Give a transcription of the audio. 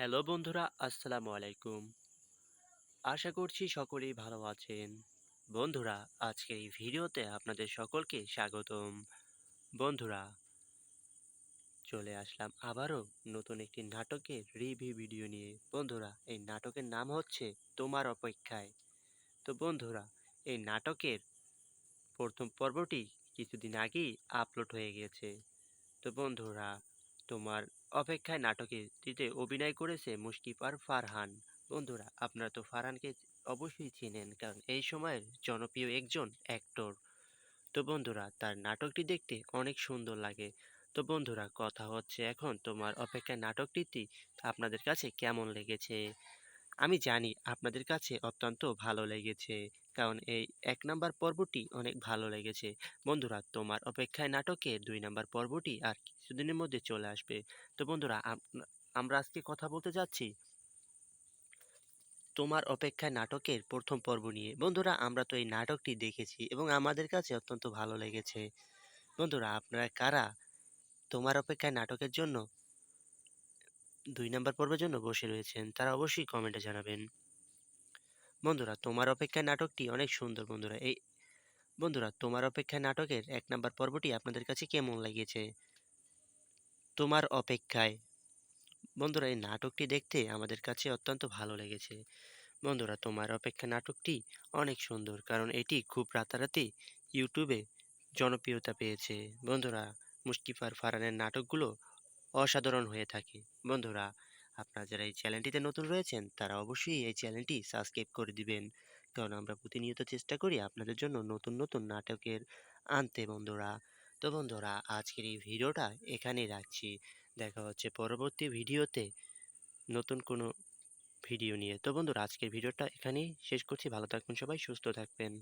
Hello বন্ধুরা, আসসালামু আলাইকুম। আশা করছি সকলেই ভালো আছেন। বন্ধুরা, আজকের এই ভিডিওতে আপনাদের সকলকে স্বাগতম। বন্ধুরা, চলে আসলাম আবারও নতুন একটি নাটকের রিভিউ ভিডিও নিয়ে। বন্ধুরা, এই নাটকের নাম হচ্ছে তোমার অপেক্ষায়। তো বন্ধুরা, এই নাটকের প্রথম পর্বটি কিছুদিন আগেই আপলোড হয়ে গেছে। তো বন্ধুরা, তোমার অপেক্ষায় নাটকটিতে অভিনয় করেছে মুশকিপ আর ফারহান। বন্ধুরা, আপনারা তো ফারহানকে অবশ্যই চেনেন, কারণ এই সময়ের জনপ্রিয় একজন অ্যাক্টর। তো বন্ধুরা, তার নাটকটি দেখতে অনেক সুন্দর লাগে। তো বন্ধুরা, কথা হচ্ছে এখন তোমার অপেক্ষায় নাটকটি আপনাদের কাছে কেমন লেগেছে। আমি জানি আপনাদের কাছে অত্যন্ত ভালো লেগেছে, কারণ এই ১ নাম্বার পর্বটি অনেক ভালো লেগেছে। বন্ধুরা, তোমার অপেক্ষায় নাটকের ২ নাম্বার পর্বটি আর কিছুদিনের মধ্যে চলে আসবে। তো বন্ধুরা, আমরা আজকে কথা বলতে যাচ্ছি তোমার অপেক্ষায় নাটকের ১ম পর্ব নিয়ে। বন্ধুরা, আমরা তো এই নাটকটি দেখেছি এবং আমাদের কাছে অত্যন্ত ভালো লেগেছে। বন্ধুরা, আপনারা কারা তোমার অপেক্ষায় নাটকের জন্য ২ নাম্বার পর্বের জন্য বসে রয়েছেন, তারা অবশ্যই কমেন্টে জানাবেন। বন্ধুরা, তোমার অপেক্ষায় নাটকটি অনেক সুন্দর। বন্ধুরা, তোমার অপেক্ষায় নাটকের ১ নাম্বার পর্বটি আপনাদের কাছে কেমন লেগেছে? তোমার অপেক্ষায়। বন্ধুরা, এই নাটকটি দেখতে আমাদের কাছে অত্যন্ত ভালো লেগেছে। বন্ধুরা, তোমার অপেক্ষা নাটকটি অনেক সুন্দর, কারণ এটি খুব রাতারাতি ইউটিউবে জনপ্রিয়তা পেয়েছে। বন্ধুরা, মুশকিপ আর ফারহানের নাটকগুলো অসাধারণ হয়ে থাকে। বন্ধুরা, আপনারা যারা এই চ্যানেলটিতে নতুন রয়েছেন, তারা অবশ্যই এই চ্যানেলটি সাবস্ক্রাইব করে দিবেন, কারণ আমরা প্রতিনিয়ত চেষ্টা করি আপনাদের জন্য নতুন নতুন নাটকের আনতে। বন্ধুরা, তো বন্ধুরা, আজকের এই ভিডিওটা এখানেই রাখছি। দেখা হচ্ছে পরবর্তী ভিডিওতে নতুন কোনো ভিডিও নিয়ে। তো বন্ধুরা, আজকের ভিডিওটা এখানেই শেষ করছি। ভালো থাকবেন সবাই, সুস্থ থাকবেন।